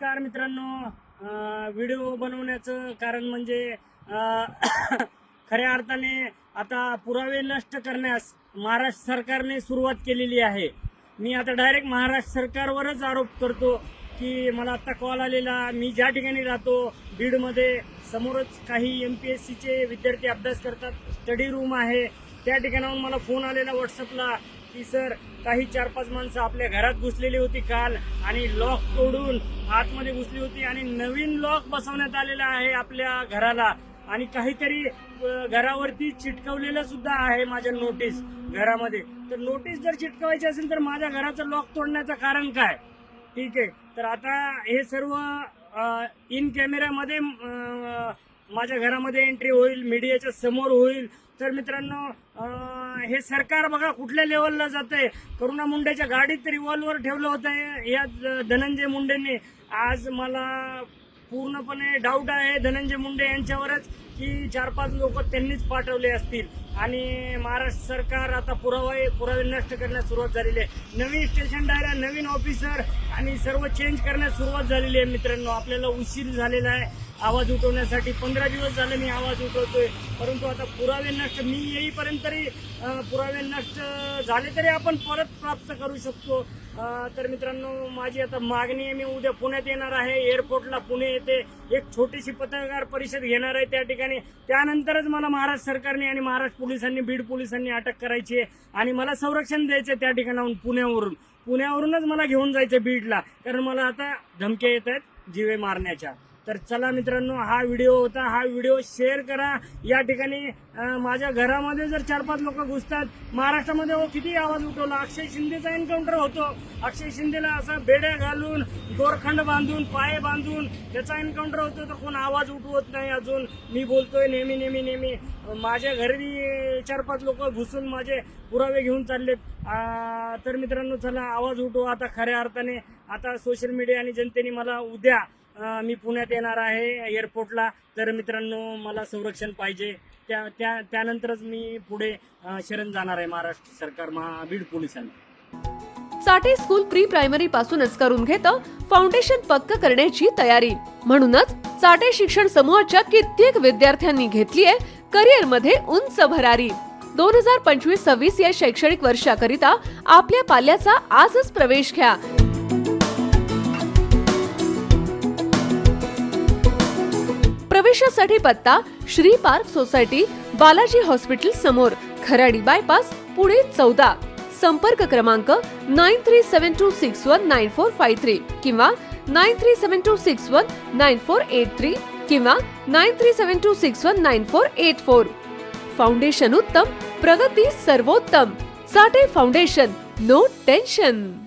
नमस्कार मित्रांनो, व्हिडिओ बनवण्याचं कारण म्हणजे खऱ्या अर्थाने आता पुरावे नष्ट करण्यास महाराष्ट्र सरकारने सुरुवात केलेली आहे। मी आता डायरेक्ट महाराष्ट्र सरकारवरच आरोप करतो की मला आता कॉल आलेला, मी ज्या ठिकाणी राहतो बीडमध्ये समोरच काही MPSCचे विद्यार्थी अभ्यास करतात, स्टडी रूम आहे, त्या ठिकाणाहून मला फोन आलेला व्हॉट्सअपला की सर काही 4-5 माणसं आपल्या घरात घुसलेली होती काल आणि लॉक तोडून आतमध्ये घुसली होती आणि नवीन लॉक बसवण्यात आलेला आहे आपल्या घराला आणि काहीतरी घरावरती चिटकवलेलं सुद्धा आहे माझ्या नोटीस घरामध्ये। तर नोटीस जर चिटकवायची असेल तर माझ्या घराचं लॉक तोडण्याचं कारण काय? ठीक आहे, तर आता हे सर्व इन कॅमेऱ्यामध्ये माझ्या घरामध्ये एंट्री होईल, मीडियाच्या समोर होईल। तर मित्रांनो, हे सरकार बघा कुठल्या लेवलला जाते। करुणा मुंडेच्या गाडीत रिव्हॉल्वर ठेवलं होतं या धनंजय मुंडेंनी। आज मला पूर्णपणे डाऊट आहे धनंजय मुंडे यांच्यावरच की 4-5 लोक त्यांनीच पाठवले असतील आणि महाराष्ट्र सरकार आता पुरावे नष्ट करण्यास सुरुवात झालेली आहे। नवीन स्टेशन डायरा, नवीन ऑफिसर आणि सर्व चेंज करण्यास सुरुवात झालेली आहे। मित्रांनो, आपल्याला उशीर झालेला आहे आवाज उठवण्यासाठी। 15 दिवस झाले मी आवाज उठवतोय, परंतु आता पुरावे नष्ट, मी येईपर्यंत तरी पुरावे नष्ट झाले तरी आपण परत प्राप्त करू शकतो। तर मित्रांनो, माझी आता मागणी आहे, मी उद्या पुण्यात येणार आहे, एअरपोर्टला पुणे येथे एक छोटीशी पत्रकार परिषद घेणार आहे त्या ठिकाणी। त्यानंतरच मला महाराष्ट्र सरकारने आणि महाराष्ट्र पोलिसांनी, बीड पोलिसांनी अटक करायची आहे आणि मला संरक्षण द्यायचं त्या ठिकाणाहून, पुण्यावरूनच मला घेऊन जायचं बीडला, कारण मला आता धमक्या येत आहेत जीवे मारण्याच्या। तर चला मित्रांनो, हा व्हिडिओ होता, हा व्हिडिओ शेअर करा। या ठिकाणी माझ्या घरामध्ये जर 4-5 लोक घुसतात, महाराष्ट्रामध्ये किती आवाज उठवला। अक्षय शिंदेचा एन्काउंटर होतो, अक्षय शिंदेला असं बेड्या घालून, दोरखंड बांधून, पाय बांधून त्याचा एन्काउंटर होतो, तर कोण आवाज उठवत नाही। अजून मी बोलतोय नेहमी माझ्या घरी 4-5 लोक घुसून माझे पुरावे घेऊन चाललेत। तर मित्रांनो, चला आवाज उठव आता खऱ्या अर्थाने। आता सोशल मीडिया आणि जनतेने मला उद्या मी पुण्यात येणार आहे एअरपोर्टला, तर मित्रांनो मला संरक्षण पाहिजे। त्यानंतरच मी पुढे शरण जाणार आहे महाराष्ट्र सरकार, बीड पोलिसांना। साठे स्कूल प्री प्रायमरी पासूनच करून घेतं फाउंडेशन पक्क करण्याची तयारी। म्हणूनच साठे शिक्षण समूहाच्या कित्येक विद्यार्थ्यांनी घेतलीये करिअर मध्ये उंच भरारी। 2025-26 या शैक्षणिक वर्षाकरिता आपल्या पाल्याचा आजच प्रवेश घ्या। प्रवेशासाठी पत्ता Shri park society, Balaji hospital समोर, खराडी बायपास, पुणे 14। संपर्क क्रमांक 9372619453 किंवा 9372619483 किंवा 9372619484। फाउंडेशन उत्तम, प्रगती सर्वोत्तम। साठे फाउंडेशन, नो टेन्शन।